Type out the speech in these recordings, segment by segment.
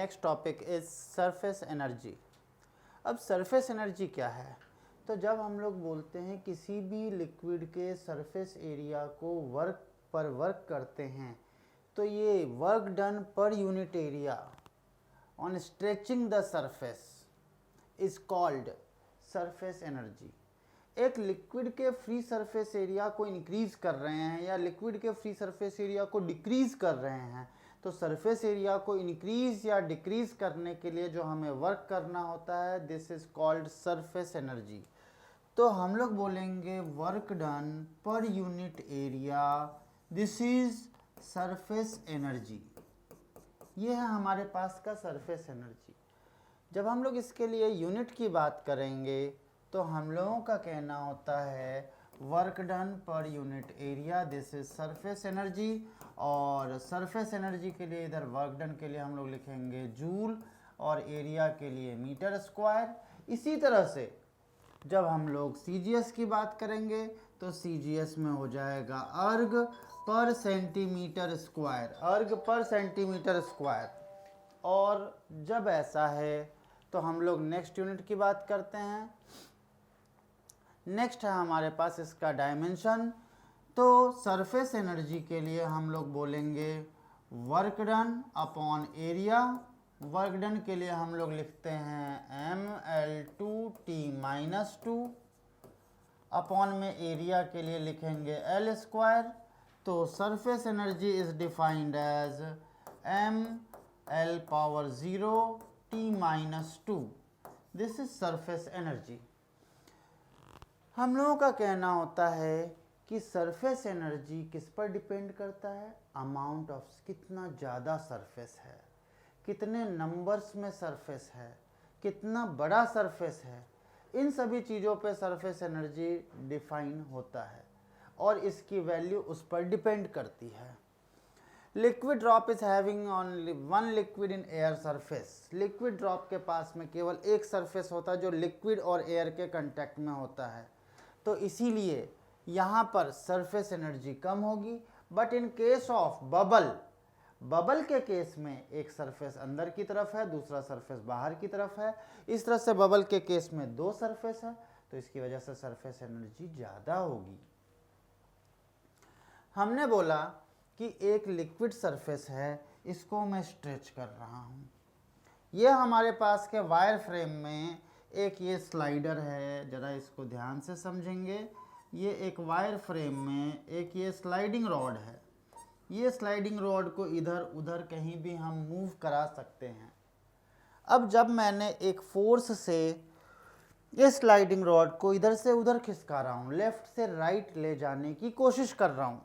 Next topic is surface energy. अब surface energy क्या है? तो जब हम लोग बोलते हैं किसी भी लिक्विड के सरफेस एरिया को वर्क करते हैं, तो ये work done per unit area on stretching the surface is called surface energy. एक लिक्विड के फ्री सरफेस एरिया को इंक्रीज कर रहे हैं या लिक्विड के फ्री सरफेस एरिया को डिक्रीज कर रहे हैं, तो सरफेस एरिया को इंक्रीज या डिक्रीज करने के लिए जो हमें वर्क करना होता है, this is called surface energy. तो हम लोग बोलेंगे work done per unit area, this is surface energy. ये है हमारे पास का सरफेस एनर्जी। जब हम लोग इसके लिए यूनिट की बात करेंगे तो हम लोगों का कहना होता है work done per unit area, this is surface energy. और सरफेस एनर्जी के लिए इधर वर्क डन के लिए हम लोग लिखेंगे जूल और एरिया के लिए मीटर स्क्वायर। इसी तरह से जब हम लोग सीजीएस की बात करेंगे तो सीजीएस में हो जाएगा अर्ग पर सेंटीमीटर स्क्वायर, अर्ग पर सेंटीमीटर स्क्वायर। और जब ऐसा है तो हम लोग नेक्स्ट यूनिट की बात करते हैं। नेक्स्ट है हमारे पास इसका डायमेंशन। तो सरफेस एनर्जी के लिए हम लोग बोलेंगे work done upon area. Work done के लिए हम लोग लिखते हैं mL2T-2 अपॉन में एरिया के लिए लिखेंगे L स्क्वायर। तो surface energy is defined as mL⁻⁻⁻T-2, this is surface energy. हम लोगों का कहना होता है कि सरफेस एनर्जी किस पर डिपेंड करता है? अमाउंट ऑफ, कितना ज़्यादा सरफेस है, कितने नंबर्स में सरफेस है, कितना बड़ा सरफेस है, इन सभी चीज़ों पे सरफेस एनर्जी डिफाइन होता है और इसकी वैल्यू उस पर डिपेंड करती है। Liquid drop is having only one liquid in air surface. Liquid drop के पास में केवल एक सरफेस होता है जो लिक्विड और एयर के कांटेक्ट में होता है, तो इसीलिए यहाँ पर सरफेस एनर्जी कम होगी। But in case of bubble के केस में एक सरफेस अंदर की तरफ है, दूसरा सरफेस बाहर की तरफ है। इस तरह से बबल के केस में दो सरफेस है, तो इसकी वजह से सरफेस एनर्जी ज़्यादा होगी। हमने बोला कि एक लिक्विड सरफेस है, इसको मैं स्ट्रेच कर रहा हूँ। ये हमारे पास के वायर फ्रेम में एक ये स्लाइडर है, ज़रा इसको ध्यान से समझेंगे। ये एक वायर फ्रेम में एक ये स्लाइडिंग रॉड है। ये स्लाइडिंग रॉड को इधर उधर कहीं भी हम मूव करा सकते हैं। अब जब मैंने एक फोर्स से ये स्लाइडिंग रॉड को इधर से उधर खिसका रहा हूँ, लेफ़्ट से राइट ले जाने की कोशिश कर रहा हूँ,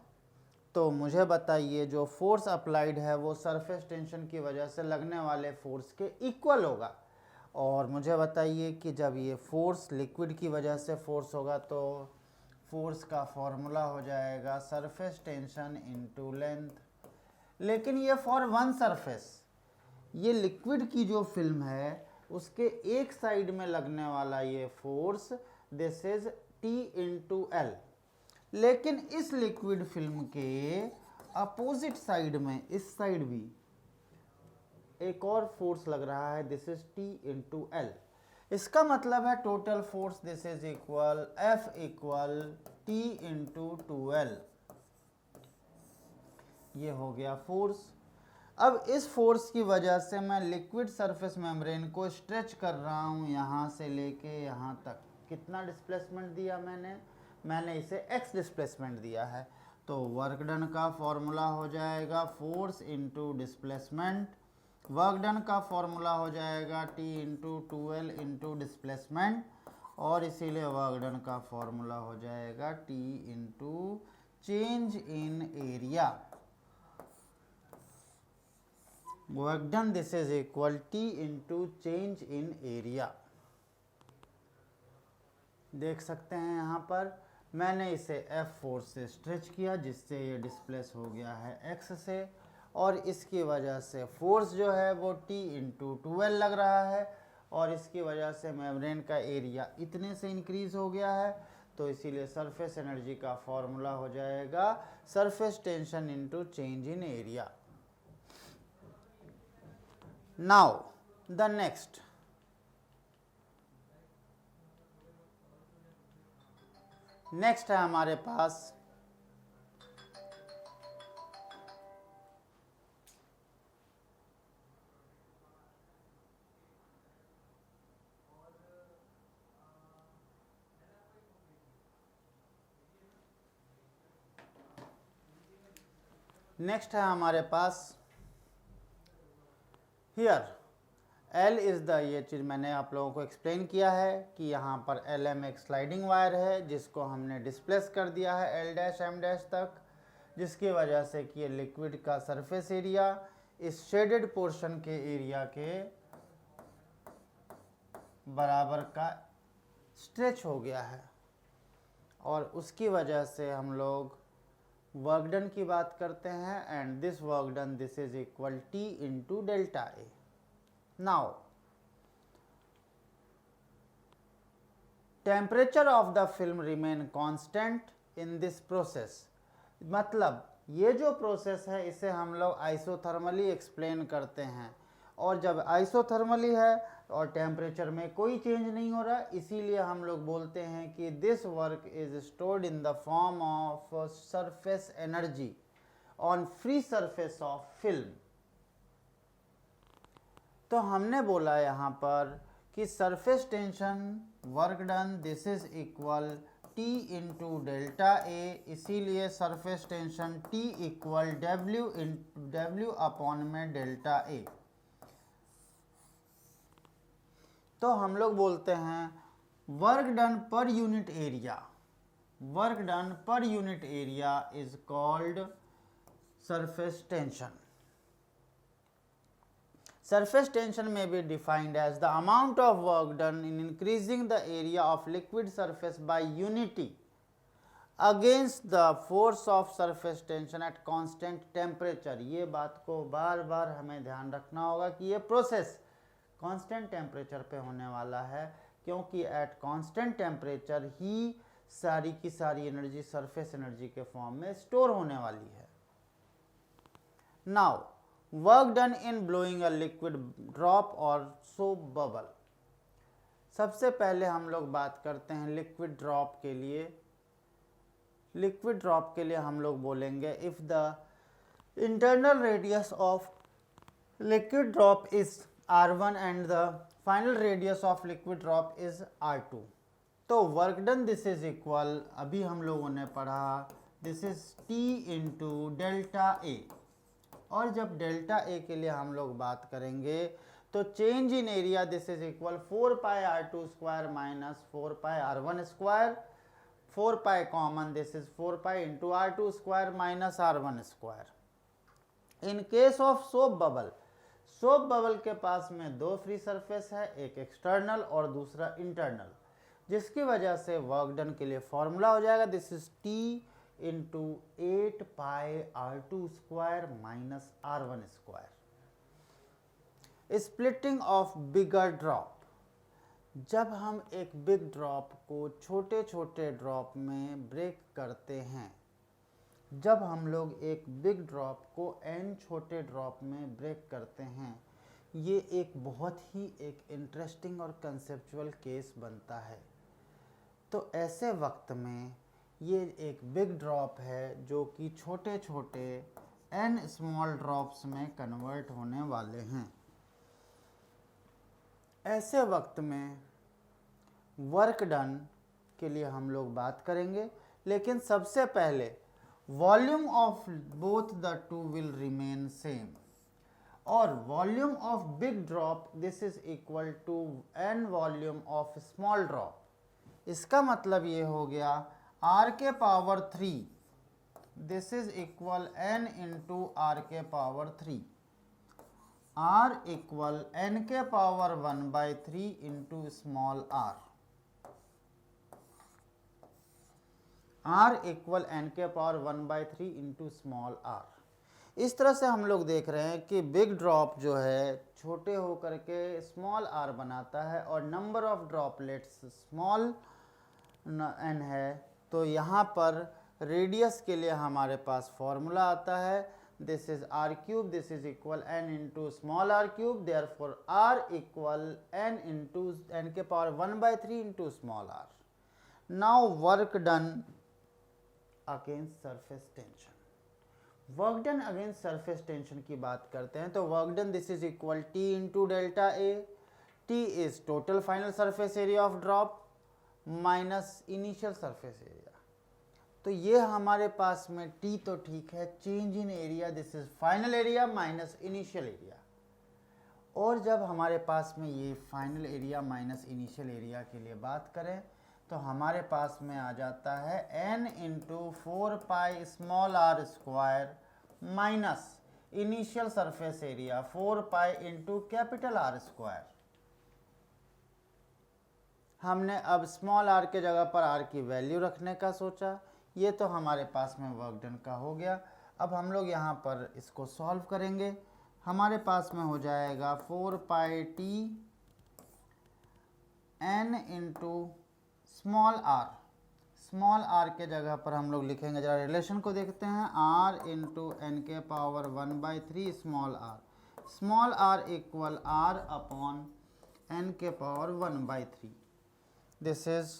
तो मुझे बताइए जो फोर्स अप्लाइड है वो सरफेस टेंशन की वजह से लगने वाले फोर्स के इक्वल होगा। और मुझे बताइए कि जब ये फोर्स लिक्विड की वजह से फोर्स होगा तो फोर्स का फॉर्मूला हो जाएगा सरफेस टेंशन इनटू लेंथ। लेकिन ये फॉर वन सरफेस, ये लिक्विड की जो फिल्म है उसके एक साइड में लगने वाला ये फोर्स, दिस इज T/L। लेकिन इस लिक्विड फिल्म के अपोजिट साइड में, इस साइड भी एक और फोर्स लग रहा है, दिस इज T/L। इसका मतलब है total force this is equal F equal T/2L। ये हो गया फोर्स। अब इस फोर्स की वजह से मैं लिक्विड सरफेस मेम्ब्रेन को स्ट्रेच कर रहा हूँ यहाँ से लेके यहाँ तक। कितना डिस्प्लेसमेंट दिया मैंने इसे x डिस्प्लेसमेंट दिया है। तो वर्क डन का फॉर्मूला हो जाएगा force into displacement. Work done का फॉर्मूला हो जाएगा T/2L इनटू डिस्प्लेसमेंट, और इसीलिए वर्क डन का फॉर्मूला हो जाएगा T into change in area. Work done this is equal T into change in area. देख सकते हैं यहाँ पर मैंने इसे F फोर्स से स्ट्रेच किया जिससे ये डिस्प्लेस हो गया है X से, और इसकी वजह से फोर्स जो है वो T/2L लग रहा है, और इसकी वजह से मेम्ब्रेन का एरिया इतने से इंक्रीज हो गया है। तो इसीलिए सरफेस एनर्जी का फॉर्मूला हो जाएगा surface tension into change in area. Now the next, next है हमारे पास हियर एल इज़ द, ये चीज़ मैंने आप लोगों को एक्सप्लेन किया है कि यहाँ पर एल एम एक स्लाइडिंग वायर है जिसको हमने डिस्प्लेस कर दिया है एल डैश एम डैश तक, जिसकी वजह से कि ये लिक्विड का सरफेस एरिया इस शेडेड पोर्शन के एरिया के बराबर का स्ट्रेच हो गया है, और उसकी वजह से हम लोग वर्क डन की बात करते हैं, and this work done this is equal T into delta A. Now temperature of the film remain constant in this process, मतलब ये जो प्रोसेस है इसे हम लोग आइसोथर्मली एक्सप्लेन करते हैं, और जब आइसोथर्मली है और टेम्परेचर में कोई चेंज नहीं हो रहा, इसीलिए हम लोग बोलते हैं कि this work is stored in the form of surface energy on free surface of film. तो हमने बोला यहाँ पर कि surface tension work done this is equal T into delta A, इसीलिए surface tension T equal W upon में delta A. तो हम लोग बोलते हैं work done per unit area, work done per unit area is called surface tension. Surface tension may be defined as the amount of work done in increasing the area of liquid surface by unity against the force of surface tension at constant temperature। ये बात को बार बार हमें ध्यान रखना होगा कि ये process constant temperature पे होने वाला है, क्योंकि एट कांस्टेंट टेम्परेचर ही सारी की सारी एनर्जी सरफेस एनर्जी के फॉर्म में स्टोर होने वाली है। Now work done in blowing a liquid drop और सोप बबल। सबसे पहले हम लोग बात करते हैं लिक्विड ड्रॉप के लिए। लिक्विड ड्रॉप के लिए हम लोग बोलेंगे if the internal radius of liquid drop is R1 and the final radius of liquid drop is R2। तो work done this is equal, अभी हम लोगों ने पढ़ा this is T into delta A, और जब डेल्टा ए के लिए हम लोग बात करेंगे तो change in area this is equal 4 pi R2 square minus 4 pi R1 square, 4 pi common this is 4 pi into R2 square minus R1 square. In case of soap bubble, soap bubble के पास में दो free surface है, एक external और दूसरा internal, जिसकी वजह से वर्क डन के लिए फॉर्मूला हो जाएगा this is T into 8 pi R2 square minus R1 square. Splitting of bigger drop, जब हम एक बिग ड्रॉप को छोटे छोटे ड्रॉप में ब्रेक करते हैं, जब हम लोग एक बिग ड्रॉप को n छोटे ड्रॉप में ब्रेक करते हैं, ये एक बहुत ही एक इंटरेस्टिंग और कंसेप्चुअल केस बनता है। तो ऐसे वक्त में ये एक बिग ड्रॉप है जो कि छोटे छोटे n स्मॉल ड्रॉप्स में कन्वर्ट होने वाले हैं। ऐसे वक्त में वर्क डन के लिए हम लोग बात करेंगे, लेकिन सबसे पहले volume of both the two will remain same, और volume of big drop this is equal to n volume of small drop. इसका मतलब ये हो गया r के power 3 this is equal n into r के पावर 3, r इक्वल n के power 1/3 into small r, r equal n के power 1/3 into small r। इस तरह से हम लोग देख रहे हैं कि बिग ड्रॉप जो है छोटे होकर के स्मॉल r बनाता है, और number of droplets small n है। तो यहाँ पर रेडियस के लिए हमारे पास फॉर्मूला आता है this is r cube, this is equal n into small r cube, therefore r equal n into n के power 1 by 3 into small r. Now work done against surface tension. Work done against surface tension की बात करते हैं तो work done this is equal T into delta A. T is total final surface area of drop minus initial surface area. तो ये हमारे पास में टी तो ठीक है, change in area this is final area minus initial area. और जब हमारे पास में ये final area minus initial area के लिए बात करें तो हमारे पास में आ जाता है n into 4 pi small R square minus initial surface area 4 pi into capital R square. हमने अब स्मॉल आर के जगह पर आर की वैल्यू रखने का सोचा. ये तो हमारे पास में वर्क डन का हो गया. अब हम लोग यहाँ पर इसको सॉल्व करेंगे. हमारे पास में हो जाएगा 4 pi T n into small R के जगह पर हम लोग लिखेंगे, जरा रिलेशन को देखते हैं, r इंटू एन के power 1 by 3 small R equal r upon n के power 1 by 3. This is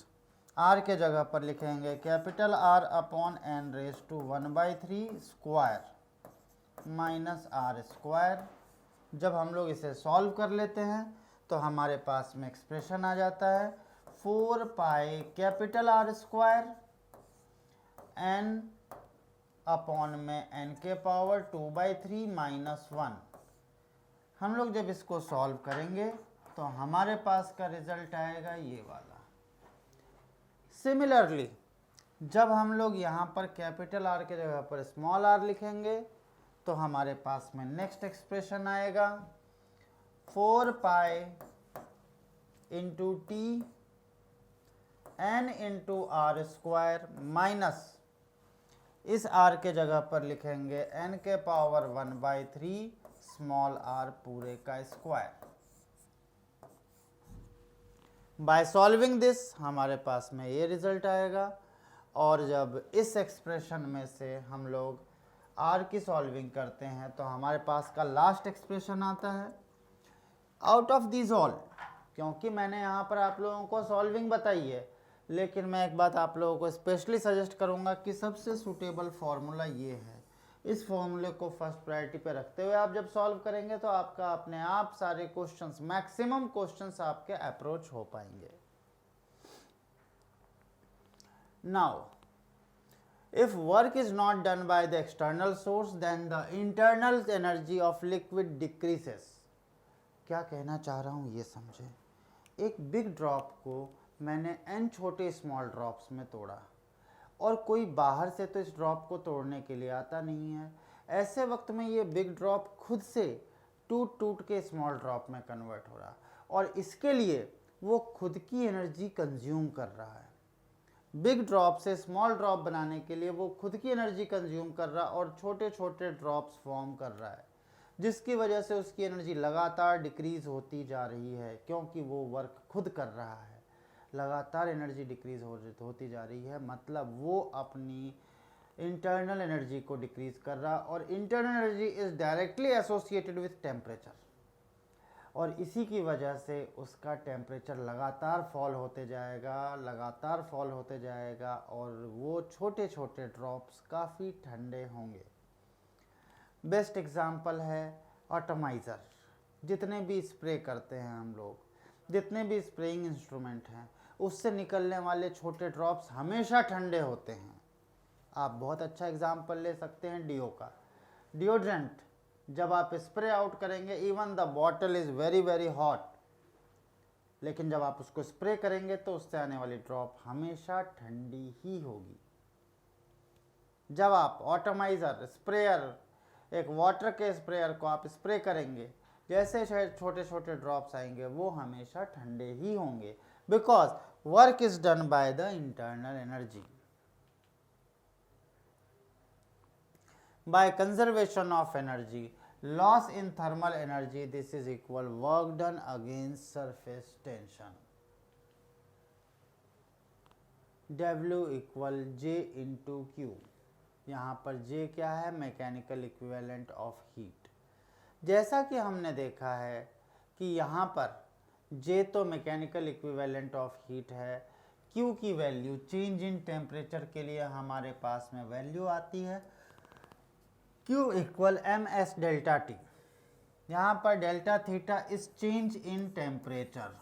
r के जगह पर लिखेंगे capital R upon n raise to 1 by 3 square minus r square. जब हम लोग इसे सॉल्व कर लेते हैं तो हमारे पास में एक्सप्रेशन आ जाता है 4 pi capital R square n upon में n के पावर 2 बाई 3 माइनस 1. हम लोग जब इसको सॉल्व करेंगे तो हमारे पास का रिजल्ट आएगा ये वाला. सिमिलरली जब हम लोग यहाँ पर कैपिटल R के जगह पर स्मॉल r लिखेंगे तो हमारे पास में नेक्स्ट एक्सप्रेशन आएगा 4 pi into T n into R square minus इस r के जगह पर लिखेंगे n के पावर 1 बाई 3 स्मॉल r पूरे का स्क्वायर. बाय सॉल्विंग दिस हमारे पास में ये रिजल्ट आएगा. और जब इस एक्सप्रेशन में से हम लोग r की सॉल्विंग करते हैं तो हमारे पास का लास्ट एक्सप्रेशन आता है आउट ऑफ दिस ऑल. क्योंकि मैंने यहाँ पर आप लोगों को सॉल्विंग बताई है, लेकिन मैं एक बात आप लोगों को स्पेशली सजेस्ट करूँगा कि सबसे सूटेबल फार्मूला ये है. इस फॉर्मूले को फर्स्ट प्रायोरिटी पे रखते हुए आप जब सॉल्व करेंगे तो आपका अपने आप सारे क्वेश्चंस, मैक्सिमम क्वेश्चंस आपके अप्रोच हो पाएंगे. Now if work is not done by the external source then the internal energy of liquid decreases. क्या कहना चाह रहा हूँ ये समझें. एक बिग ड्रॉप को मैंने n छोटे स्मॉल ड्रॉप्स में तोड़ा और कोई बाहर से तो इस ड्रॉप को तोड़ने के लिए आता नहीं है. ऐसे वक्त में ये बिग ड्रॉप खुद से टूट के स्मॉल ड्रॉप में कन्वर्ट हो रहा और इसके लिए वो खुद की एनर्जी कंज्यूम कर रहा है. बिग ड्रॉप से स्मॉल ड्रॉप बनाने के लिए वो खुद की एनर्जी कंज्यूम कर रहा और छोटे छोटे ड्रॉप्स फॉर्म कर रहा है, जिसकी वजह से उसकी एनर्जी लगातार डिक्रीज होती जा रही है. क्योंकि वो वर्क खुद कर रहा है, लगातार एनर्जी डिक्रीज होती जा रही है, मतलब वो अपनी इंटरनल एनर्जी को डिक्रीज कर रहा. और internal energy is directly associated with temperature और इसी की वजह से उसका टेम्परेचर लगातार फॉल होते जाएगा और वो छोटे छोटे ड्रॉप्स काफ़ी ठंडे होंगे. बेस्ट एग्जाम्पल है ऑटोमाइज़र. जितने भी स्प्रे करते हैं हम लोग, जितने भी स्प्रेइंग इंस्ट्रूमेंट हैं, उससे निकलने वाले छोटे ड्रॉप्स हमेशा ठंडे होते हैं. आप बहुत अच्छा एग्जाम्पल ले सकते हैं डीओ का. डिओड्रेंट जब आप स्प्रे आउट करेंगे, even the bottle is very very hot, लेकिन जब आप उसको स्प्रे करेंगे तो उससे आने वाली ड्रॉप हमेशा ठंडी ही होगी. जब आप ऑटोमाइज़र स्प्रेयर, एक वाटर के स्प्रेयर को आप स्प्रे करेंगे, जैसे छोटे छोटे ड्रॉप्स आएंगे वो हमेशा ठंडे ही होंगे, because work is done by the internal energy. By conservation of energy, loss in thermal energy, this is equal work done against surface tension. W equal J into Q. यहाँ पर J क्या है, mechanical equivalent of heat. जैसा कि हमने देखा है कि यहाँ पर J तो मैकेनिकल इक्विवेलेंट ऑफ हीट है, Q की वैल्यू चेंज इन टेम्परेचर के लिए हमारे पास में वैल्यू आती है Q equal ms delta T. यहाँ पर delta theta is change in temperature,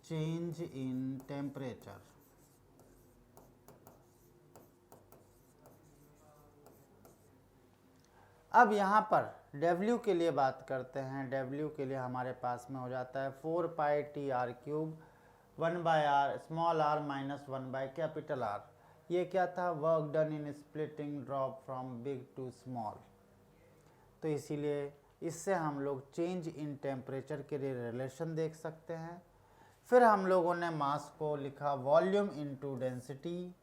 change in temperature. अब यहाँ पर W के लिए बात करते हैं। W के लिए हमारे पास में हो जाता है 4 pi T R cube 1 by R small R minus 1 by capital R. ये क्या था, work done in splitting drop from big to small. तो इसीलिए इससे हम लोग चेंज इन टेम्परेचर के लिए रिलेशन देख सकते हैं। फिर हम लोगों ने मास को लिखा वॉल्यूम इनटू डेंसिटी,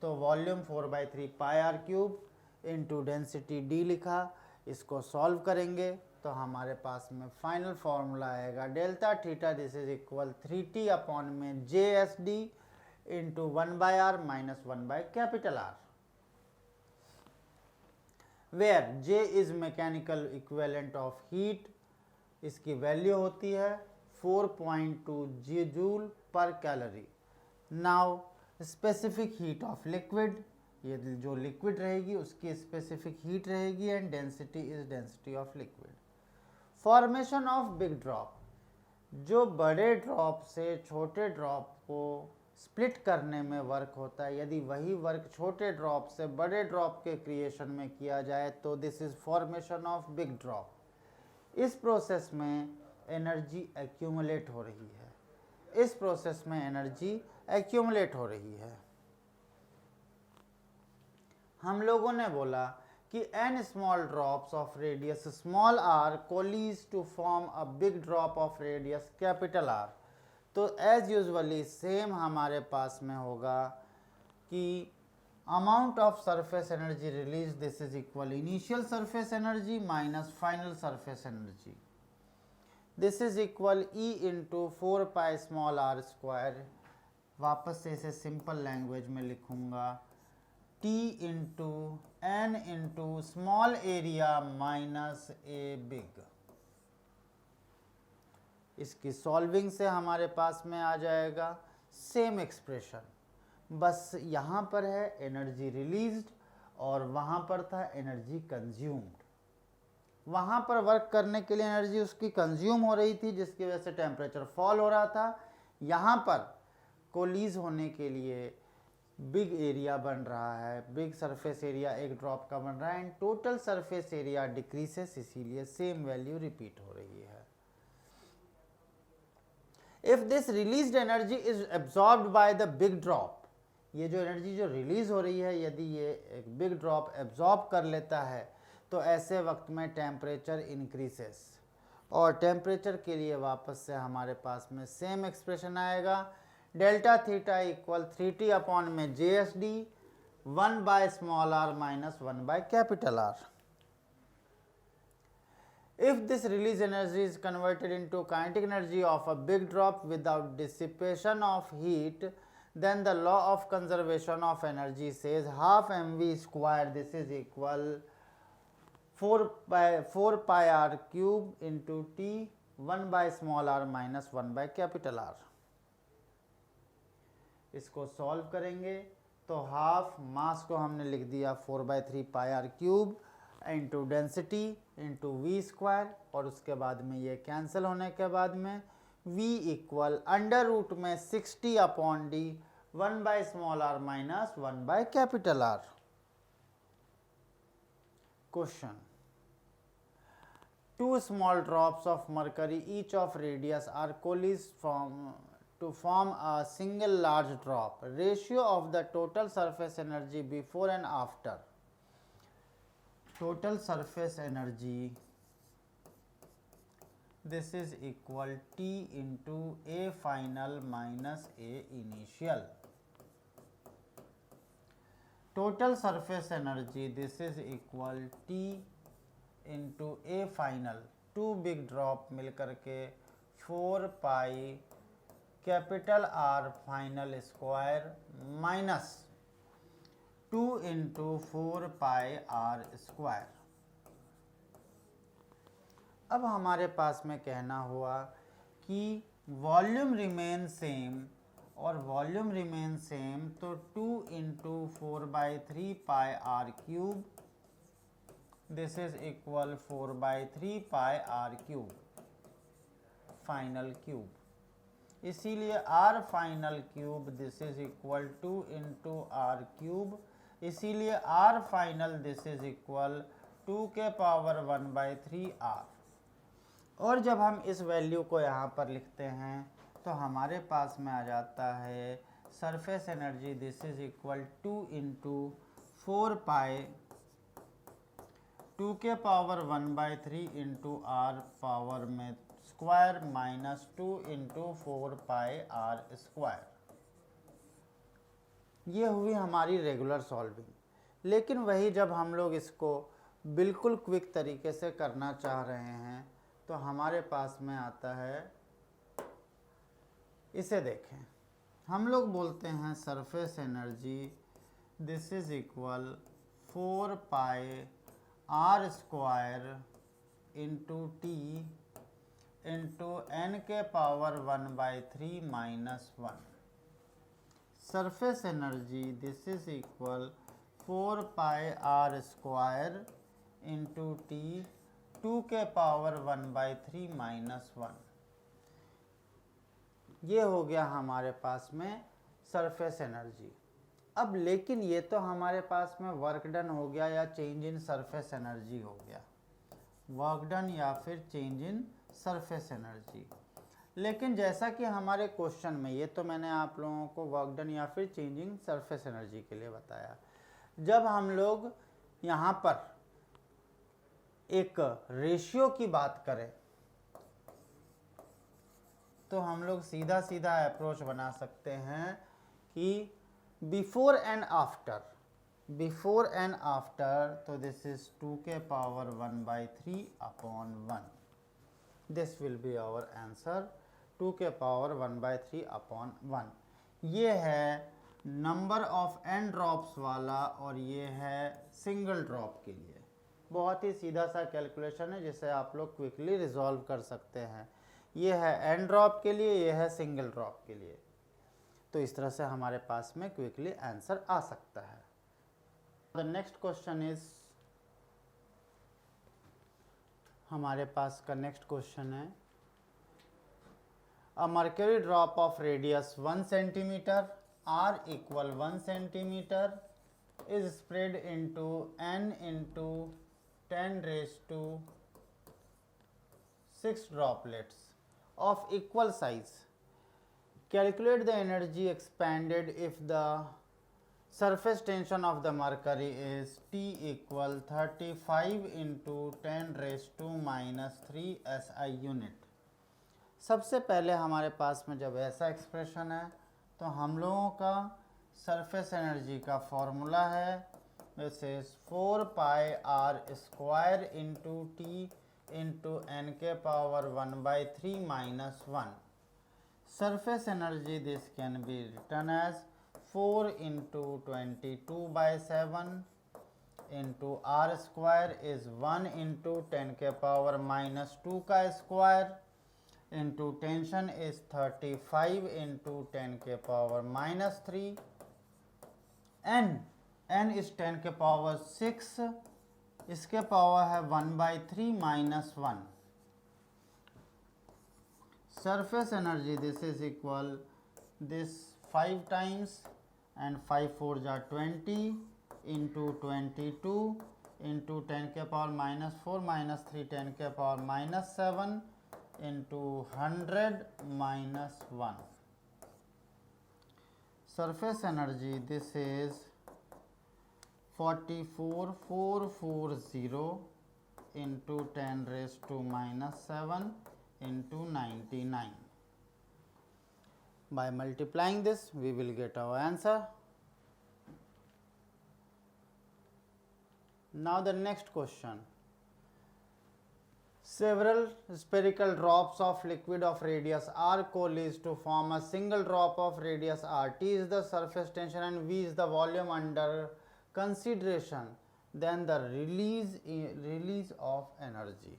तो volume 4/3 pi R cube into density D लिखा। इसको सॉल्व करेंगे तो हमारे पास में फाइनल फॉर्मूला आएगा delta theta this is equal 3t upon में JSD into 1 by R minus 1 by capital R, where J is mechanical equivalent of heat. इसकी वैल्यू होती है 4.2 joule per calorie. Now specific heat of liquid, ये जो liquid रहेगी उसकी specific heat रहेगी and density is density of liquid. Formation of big drop, जो बड़े ड्रॉप से छोटे ड्रॉप को स्प्लिट करने में वर्क होता है, यदि वही वर्क छोटे ड्रॉप से बड़े ड्रॉप के क्रिएशन में किया जाए तो this is formation of big drop. इस प्रोसेस में एनर्जी एक्यूमुलेट हो रही है, इस प्रोसेस में एनर्जी एक्यूमुलेट हो रही है। हम लोगों ने बोला कि n small drops of radius small r coalesce to form a big drop of radius capital R। तो एज यूजुअली सेम हमारे पास में होगा कि amount of surface energy release this is equal initial surface energy minus final surface energy, this is equal E into 4 pi small r square. वापस से इसे simple language में लिखूंगा T into N into small area minus A big. इसकी solving से हमारे पास में आ जाएगा सेम एक्सप्रेशन, बस यहाँ पर है एनर्जी रिलीज्ड और वहाँ पर था एनर्जी कंज्यूम्ड। वहाँ पर वर्क करने के लिए एनर्जी उसकी कंज्यूम हो रही थी जिसकी वजह से टेम्परेचर फॉल हो रहा था। यहाँ पर कोलीज होने के लिए बिग एरिया बन रहा है, बिग सरफेस एरिया एक ड्रॉप का बन रहा है एंड टोटल सरफेस एरिया डिक्रीसेस, इसीलिए सेम वैल्यू रिपीट हो रही है। If this released energy is absorbed by the big drop, ये जो एनर्जी जो रिलीज हो रही है यदि ये एक बिग ड्रॉप एब्जॉर्ब कर लेता है तो ऐसे वक्त में टेम्परेचर इंक्रीसेस, और टेम्परेचर के लिए वापस से हमारे पास में सेम एक्सप्रेशन आएगा delta theta equal 3t upon में JSD 1 by small r minus 1 by capital R। If this release energy is converted into kinetic energy of a big drop without dissipation of heat, then the law of conservation of energy says half mv square this is equal 4 pi r cube into t 1 by small r minus 1 by capital R। इसको solve करेंगे तो half mass को हमने लिख दिया 4/3 pi R cube into density into V square, और उसके बाद में ये कैंसिल होने के बाद में v इक्वल अंडर रूट में 60 upon D 1 by small r minus 1 by capital R। Question, 2 small drops of mercury each of radius are coalesced to form a single large drop. Ratio of the total surface energy before and after. Total surface energy, this is equal T into A final minus A initial. Total surface energy, this is equal T into A final, 2 big drop मिल करके 4 pi capital R final square minus 2 into 4 pi R square. अब हमारे पास में कहना हुआ कि volume remain same, और वॉल्यूम रिमेन सेम तो 2 इंटू 4/3 pi R cube, this is equal 4/3 pi R cube, final cube. इसीलिए R final cube this is equal 2 into R cube, इसीलिए R final this is equal 2 के power 1/3 are. और जब हम इस वैल्यू को यहाँ पर लिखते हैं तो हमारे पास में आ जाता है surface energy this is equal 2 into 4 pi 2 के पावर 1/3 इंटू आर पावर में square minus 2 into 4 pi R square. ये हुई हमारी रेगुलर सॉल्विंग। लेकिन वही जब हम लोग इसको बिल्कुल क्विक तरीके से करना चाह रहे हैं तो हमारे पास में आता है, इसे देखें, हम लोग बोलते हैं surface energy this is equal 4 pi R square into T into N के power 1/3 minus 1। Surface energy this is equal 4 pi R square into T 2 के पावर 1/3 माइनस 1। ये हो गया हमारे पास में सरफेस एनर्जी। अब लेकिन ये तो हमारे पास में वर्क डन हो गया या चेंज इन सरफेस एनर्जी हो गया, वर्क डन या फिर चेंज इन सरफेस एनर्जी। लेकिन जैसा कि हमारे क्वेश्चन में, ये तो मैंने आप लोगों को वर्क डन या फिर चेंज इन सरफेस एनर्जी के लिए बताया। जब हम लोग यहाँ पर एक रेशियो की बात करें तो हम लोग सीधा सीधा अप्रोच बना सकते हैं कि before and after, before and after, तो दिस इज 2 के power 1/3 upon 1, this will be our answer, 2 के पावर 1/3 अपॉन 1। ये है नंबर ऑफ एन ड्रॉप्स वाला और ये है सिंगल ड्रॉप के लिए। बहुत ही सीधा सा कैलकुलेशन है जिसे आप लोग क्विकली रिजॉल्व कर सकते हैं। ये है एन ड्रॉप के लिए, ये है सिंगल ड्रॉप के लिए। तो इस तरह से हमारे पास में क्विकली आंसर आ सकता है। द नेक्स्ट क्वेश्चन इज, हमारे पास का नेक्स्ट क्वेश्चन है, a mercury drop of radius 1 centimetre R equal 1 centimetre is spread into n into 10⁻6 droplets of equal size. Calculate the energy expended if the surface tension of the mercury is T equal 35 into 10⁻³ SI unit. सबसे पहले हमारे पास में जब ऐसा expression है तो हम लोगों का सरफेस एनर्जी का फॉर्मूला है, this is 4 pi R square into T into N के power 1/3 minus 1। Surface energy this can be written as 4 into 22/7 into R square is 1 into 10 के पावर -2 का square into tension is 35 into 10 के power -3, n is 10 के power 6, इसके power है 1/3 minus 1। Surface energy this is equal this 5 times and 5 4 जा 20 into 22 into 10 के power -4 -3 10 के power -7 into 100 minus 1। Surface energy this is 44,440 into 10⁻⁻7 into 99. By multiplying this we will get our answer. Now the next question, several spherical drops of liquid of radius r coalesce to form a single drop of radius r. T is the surface tension and V is the volume under consideration than the release of energy।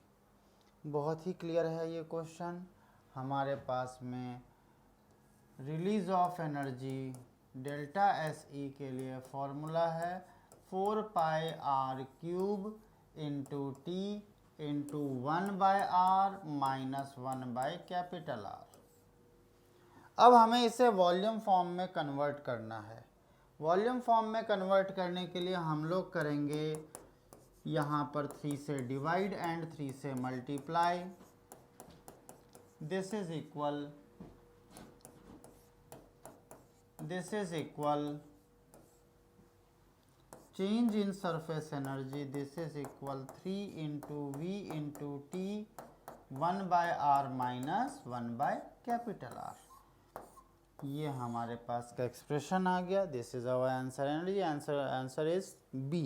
बहुत ही clear है ये question. हमारे पास में release of energy delta S E के लिए formula है 4πr³ into T into 1/r minus 1/R। अब हमें इसे वॉल्यूम फॉर्म में कन्वर्ट करना है। वॉल्यूम फॉर्म में कन्वर्ट करने के लिए हम लोग करेंगे यहाँ पर 3 से डिवाइड एंड 3 से multiply. This is equal change in surface energy, this is equal 3 into V into T 1/r minus 1/R। ये हमारे पास का एक्सप्रेशन आ गया। This is our answer energy. Answer is B.